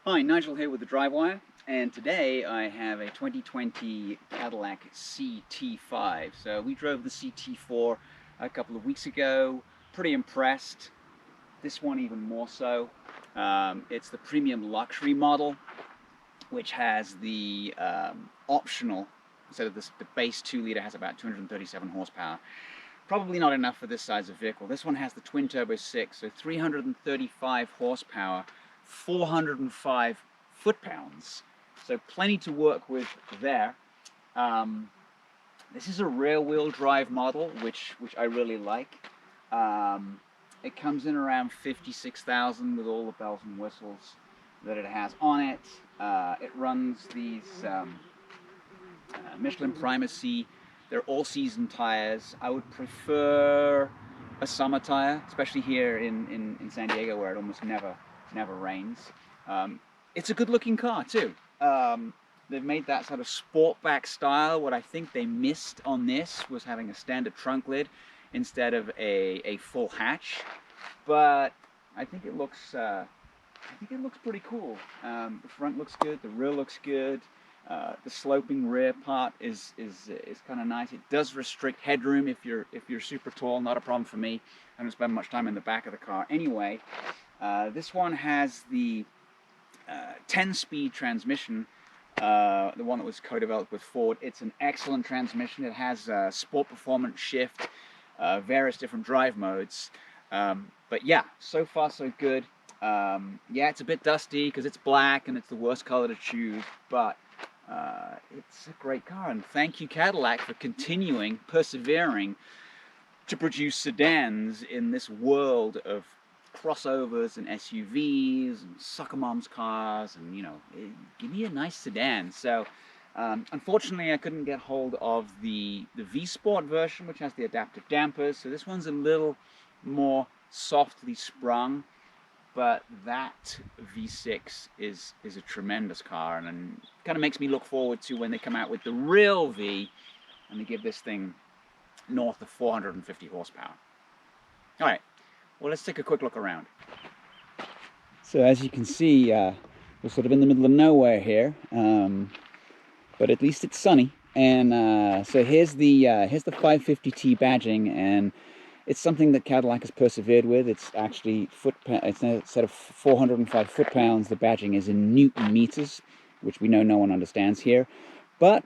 Hi, Nigel here with the Drivewire, and today I have a 2020 Cadillac CT5. So we drove the CT4 a couple of weeks ago, pretty impressed. This one even more so. It's the premium luxury model, which has the optional, instead of the base 2-liter has about 237 horsepower. Probably not enough for this size of vehicle. This one has the twin turbo 6, so 335 horsepower, 405 foot-pounds. So plenty to work with there. This is a rear-wheel drive model, which I really like. It comes in around 56,000 with all the bells and whistles that it has on it. It runs these Michelin Primacy. They're all-season tires. I would prefer a summer tire, especially here in San Diego where it almost never rains. It's a good-looking car too. They've made that sort of sportback style. What I think they missed on this was having a standard trunk lid instead of a full hatch. But I think it looks pretty cool. The front looks good. The rear looks good. The sloping rear part is kind of nice. It does restrict headroom if you're super tall. Not a problem for me. I don't spend much time in the back of the car anyway. This one has the 10-speed transmission, the one that was co-developed with Ford. It's an excellent transmission. It has sport performance shift, various different drive modes. But yeah, so far so good. Yeah, it's a bit dusty because it's black and it's the worst color to choose, but it's a great car, and thank you Cadillac for persevering to produce sedans in this world of crossovers and SUVs and sucker mom's cars, and give me a nice sedan. So unfortunately I couldn't get hold of the V Sport version, which has the adaptive dampers, so this one's a little more softly sprung. But that V6 is a tremendous car, and kind of makes me look forward to when they come out with the real V and they give this thing north of 450 horsepower. All right, well, let's take a quick look around. So as you can see, we're sort of in the middle of nowhere here, but at least it's sunny. And so here's the 550T badging, and it's something that Cadillac has persevered with. It's actually instead of 405 foot-pounds, the badging is in Newton meters, which we know no one understands here. But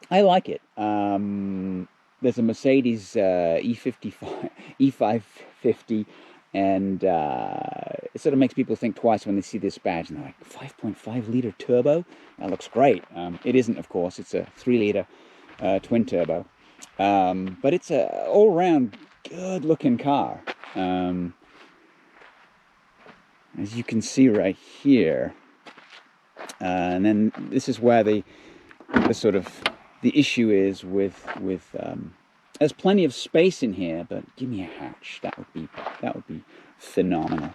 I like it. There's a Mercedes E550, and it sort of makes people think twice when they see this badge, and they're like, 5.5-liter turbo? That looks great. It isn't, of course. It's a 3-liter twin turbo. But it's an all-around good-looking car. As you can see right here. And then this is where the issue is with there's plenty of space in here, but give me a hatch. That would be phenomenal.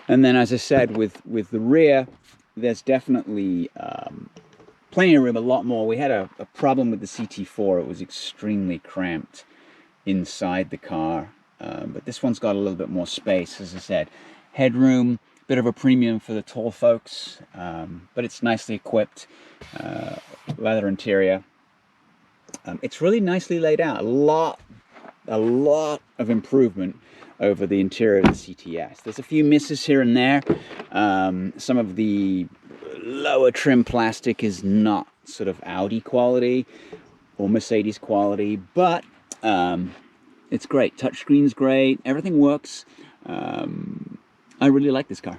And then, as I said, with the rear, there's definitely plenty of room, a lot more. We had a problem with the CT4. It was extremely cramped inside the car, but this one's got a little bit more space. As I said, headroom, bit of a premium for the tall folks, but it's nicely equipped. Leather interior. It's really nicely laid out. A lot of improvement over the interior of the CTS. There's a few misses here and there. Some of the lower trim plastic is not sort of Audi quality or Mercedes quality, but it's great. Touchscreen's great. Everything works. I really like this car.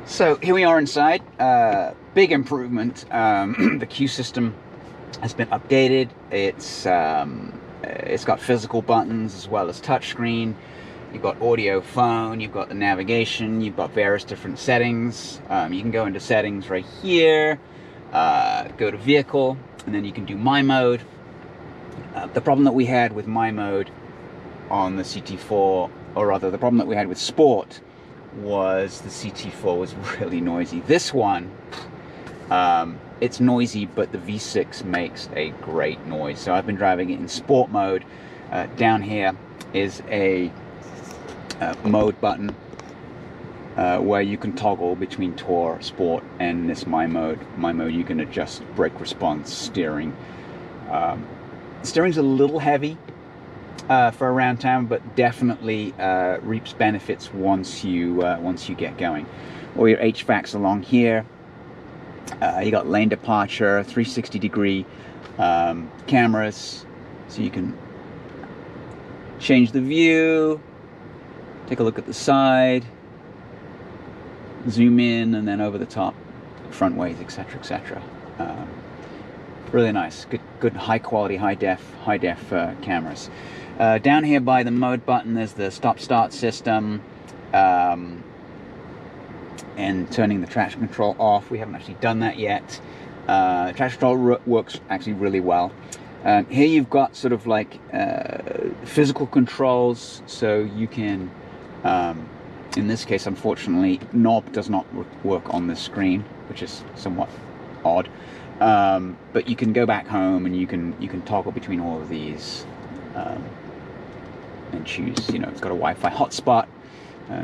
So here we are inside. Big improvement. The Q system has been updated. It's got physical buttons as well as touchscreen. You've got audio, phone, you've got the navigation, you've got various different settings. You can go into settings right here, go to vehicle, and then you can do My Mode. The problem that we had with My Mode on the CT4, or rather the problem that we had with Sport, was the CT4 was really noisy. This one, it's noisy, but the V6 makes a great noise. So I've been driving it in Sport mode. Down here is a mode button where you can toggle between Tour, Sport, and this My Mode. My Mode, you can adjust brake response, steering. Steering's a little heavy for around town, but definitely reaps benefits once you get going. All your HVACs along here. You got lane departure, 360-degree cameras, so you can change the view, take a look at the side, zoom in, and then over the top, front ways, etc., etc. Really nice, good high quality, high def cameras. Down here by the mode button, there's the stop-start system. And turning the traction control off. We haven't actually done that yet. Traction control works actually really well. Here you've got sort of like physical controls, so you can, in this case, unfortunately, knob does not work on this screen, which is somewhat odd. But you can go back home and you can toggle between all of these and choose. You know, it's got a Wi-Fi hotspot.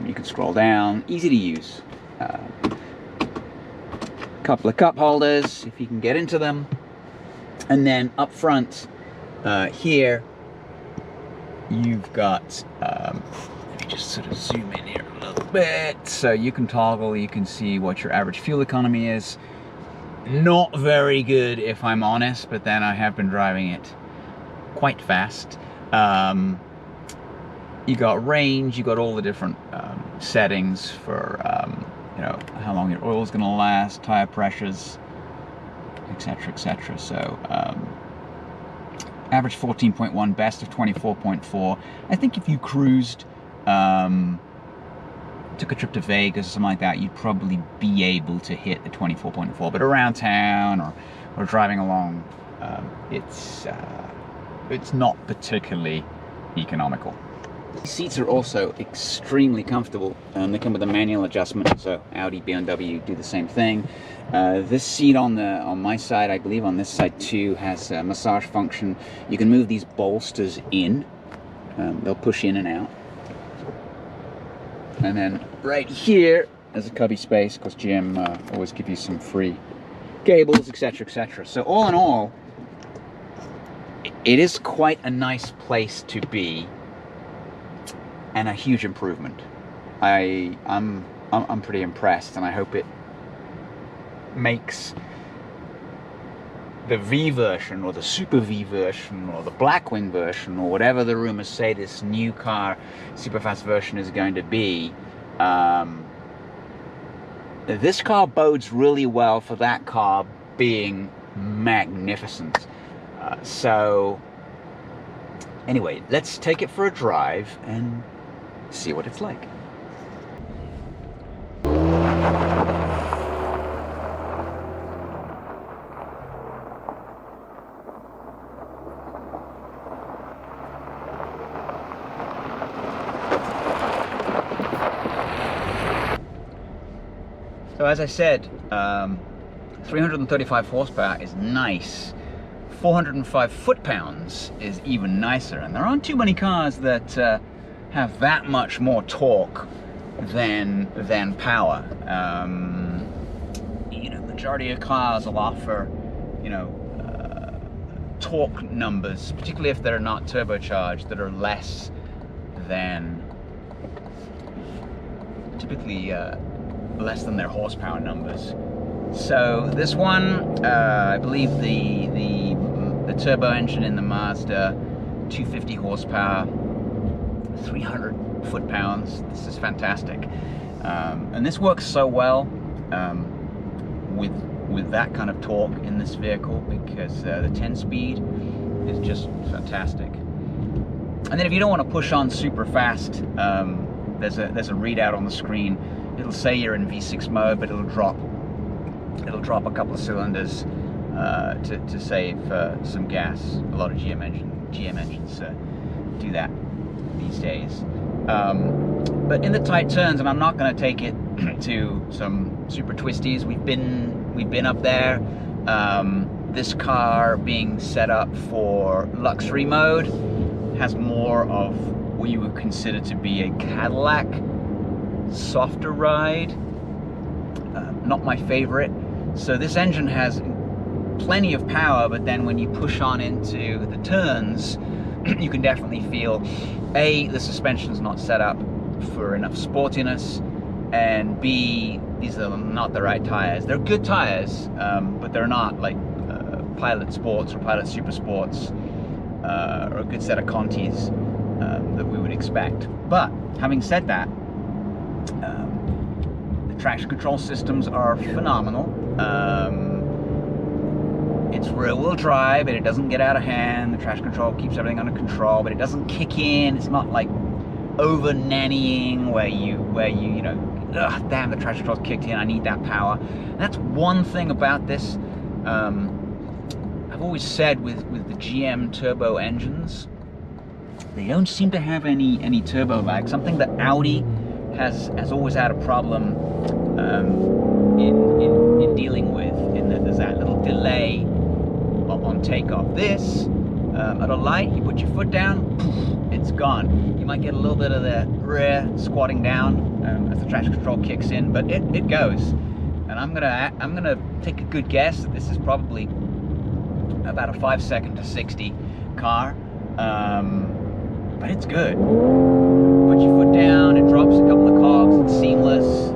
You can scroll down. Easy to use. Couple of cup holders if you can get into them, and then up front here you've got let me just sort of zoom in here a little bit, so you can toggle, you can see what your average fuel economy is. Not very good, if I'm honest, but then I have been driving it quite fast. You got range, you got all the different settings for you know, how long your oil is going to last, tire pressures, etc., etc. So average 14.1, best of 24.4. I think if you cruised, took a trip to Vegas or something like that, you'd probably be able to hit the 24.4. But around town or driving along, it's not particularly economical. These seats are also extremely comfortable. They come with a manual adjustment, so Audi, BMW do the same thing. This seat on my side, I believe on this side too, has a massage function. You can move these bolsters in. They'll push in and out. And then right here, there's a cubby space, because GM always give you some free cables, etc., etc. So all in all, it is quite a nice place to be. And a huge improvement. I'm pretty impressed, and I hope it makes the V version, or the Super V version, or the Blackwing version, or whatever the rumors say this new car, superfast version is going to be. This car bodes really well for that car being magnificent. So anyway, let's take it for a drive and see what it's like. So as I said, 335 horsepower is nice. 405 foot-pounds is even nicer, and there aren't too many cars that have that much more torque than power. You know, majority of cars will offer, you know, torque numbers, particularly if they're not turbocharged, that are less than, typically less than their horsepower numbers. So this one, I believe the turbo engine in the Mazda, 250 horsepower, 300 foot-pounds. This is fantastic, and this works so well with that kind of torque in this vehicle, because the 10-speed is just fantastic. And then if you don't want to push on super fast, there's a readout on the screen. It'll say you're in V6 mode, but it'll drop a couple of cylinders to save some gas. A lot of GM engines do that these days. But in the tight turns, and I'm not going to take it to some super twisties. We've been up there. This car being set up for luxury mode has more of we would consider to be a Cadillac softer ride. Not my favorite. So this engine has plenty of power, but then when you push on into the turns, you can definitely feel A, the suspension's not set up for enough sportiness, and B, these are not the right tires. They're good tires, but they're not like Pilot Sports or Pilot Super Sports or a good set of Contis that we would expect. But having said that, the traction control systems are phenomenal. It's rear-wheel drive, and it doesn't get out of hand. The traction control keeps everything under control, but it doesn't kick in. It's not like over nannying where you know, ugh, damn, the traction control's kicked in, I need that power. And that's one thing about this. I've always said with the GM turbo engines, they don't seem to have any turbo lag. Something that Audi has always had a problem in dealing with, in that there's that little delay on takeoff. This, at a light, you put your foot down, poof, it's gone. You might get a little bit of the rear squatting down as the traction control kicks in, but it goes. And I'm gonna take a good guess that this is probably about a 5-second to 60 car, but it's good. Put your foot down, it drops a couple of cogs, it's seamless,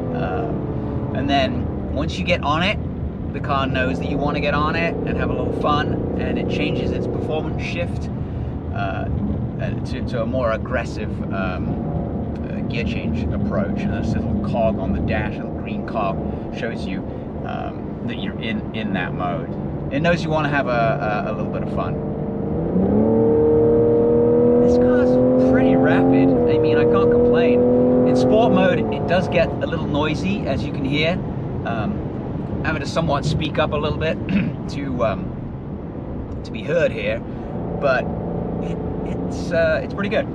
and then once you get on it, the car knows that you want to get on it and have a little fun, and it changes its performance shift to a more aggressive gear change approach. And this little cog on the dash, a little green cog, shows you that you're in that mode. It knows you want to have a little bit of fun. This car's pretty rapid. I mean, I can't complain. In sport mode, it does get a little noisy, as you can hear. Having to somewhat speak up a little bit to be heard here, but it's pretty good.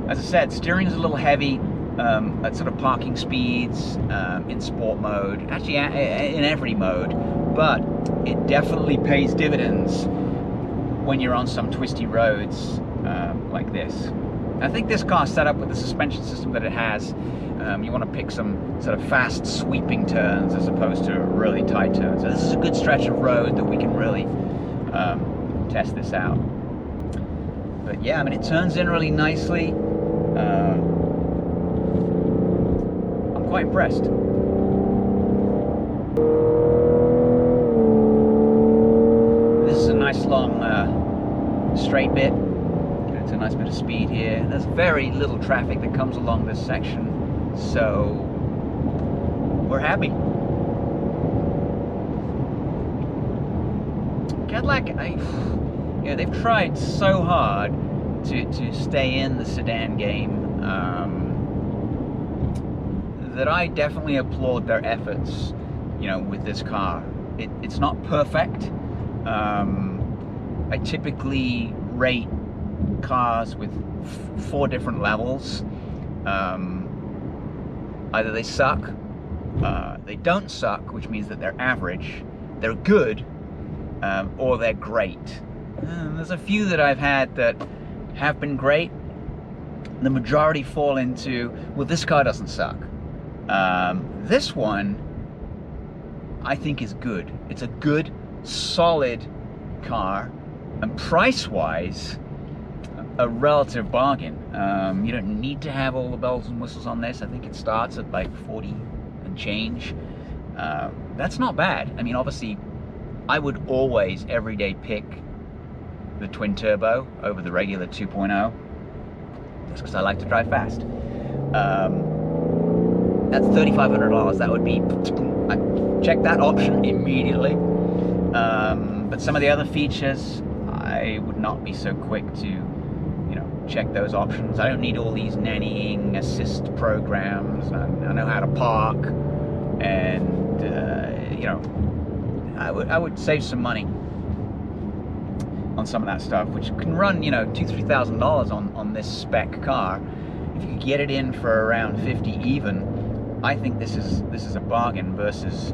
As I said, steering is a little heavy at sort of parking speeds in sport mode, actually in every mode, but it definitely pays dividends when you're on some twisty roads like this. I think this car's set up with the suspension system that it has. You want to pick some sort of fast sweeping turns as opposed to really tight turns. So this is a good stretch of road that we can really test this out. But yeah, I mean, it turns in really nicely. I'm quite impressed. This is a nice long straight bit. It's a nice bit of speed here. There's very little traffic that comes along this section, so we're happy. Cadillac, you know, they've tried so hard to stay in the sedan game that I definitely applaud their efforts, you know, with this car. It's not perfect. I typically rate cars with 4 different levels. Either they suck, they don't suck, which means that they're average, they're good, or they're great. There's a few that I've had that have been great. The majority fall into, well, this car doesn't suck. This one, I think, is good. It's a good, solid car, and price-wise, a relative bargain. You don't need to have all the bells and whistles on this. I think it starts at like 40 and change. That's not bad. I mean, obviously, I would always, every day, pick the twin turbo over the regular 2.0, just because I like to drive fast. That's $3,500. That would be, I'd check that option immediately. But some of the other features, I would not be so quick to, you know, check those options. I don't need all these nannying assist programs. I know how to park, and you know, I would save some money on some of that stuff, which can run, you know, $2,000–3,000 on this spec car. If you could get it in for around 50 even, I think this is a bargain versus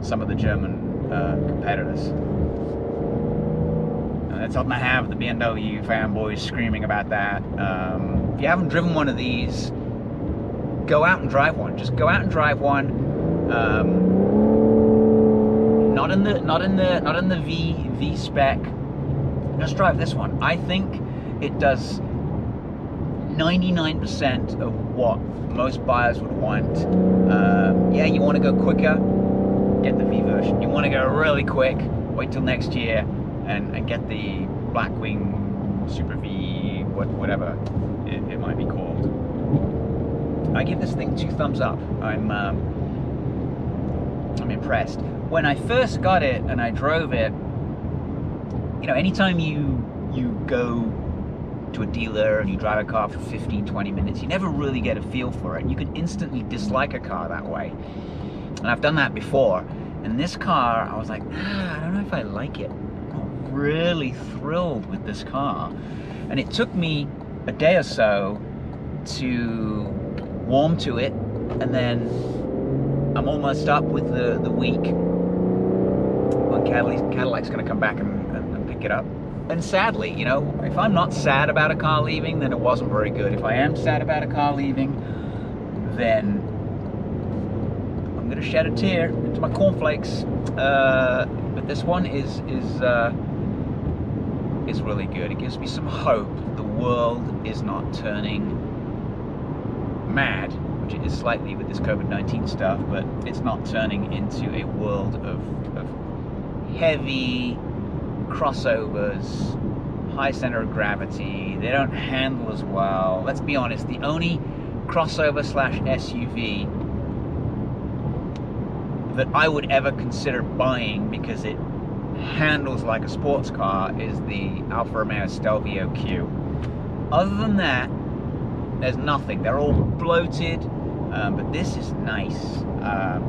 some of the German competitors. let's hope I have the BMW fanboys screaming about that. If you haven't driven one of these, go out and drive one. Just go out and drive one. Not in the V spec. Just drive this one. I think it does 99% of what most buyers would want. Yeah, you want to go quicker, get the V version. You want to go really quick, wait till next year and get the Blackwing Super V, whatever it might be called. I give this thing 2 thumbs up. I'm impressed. When I first got it and I drove it, you know, anytime you go to a dealer and you drive a car for 15-20 minutes, you never really get a feel for it. You can instantly dislike a car that way. And I've done that before. And this car, I was like, I don't know if I like it. I'm not really thrilled with this car. And it took me a day or so to warm to it, and then I'm almost up with the week when Cadillac's going to come back and pick it up. And sadly, you know, if I'm not sad about a car leaving, then it wasn't very good. If I am sad about a car leaving, then I'm going to shed a tear into my cornflakes. But this one is really good. It gives me some hope. The world is not turning mad, which it is slightly with this COVID-19 stuff, but it's not turning into a world of heavy crossovers, high center of gravity. They don't handle as well. Let's be honest, the only crossover slash SUV that I would ever consider buying because it handles like a sports car is the Alfa Romeo Stelvio Q. Other than that, there's nothing. They're all bloated, but this is nice. I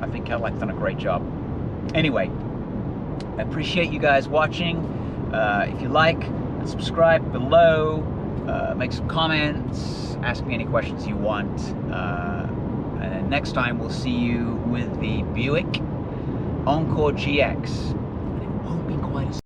think Cadillac's done a great job. Anyway, I appreciate you guys watching. If you like, subscribe below, make some comments, ask me any questions you want. And next time we'll see you with the Buick Encore GX. And it won't be quite as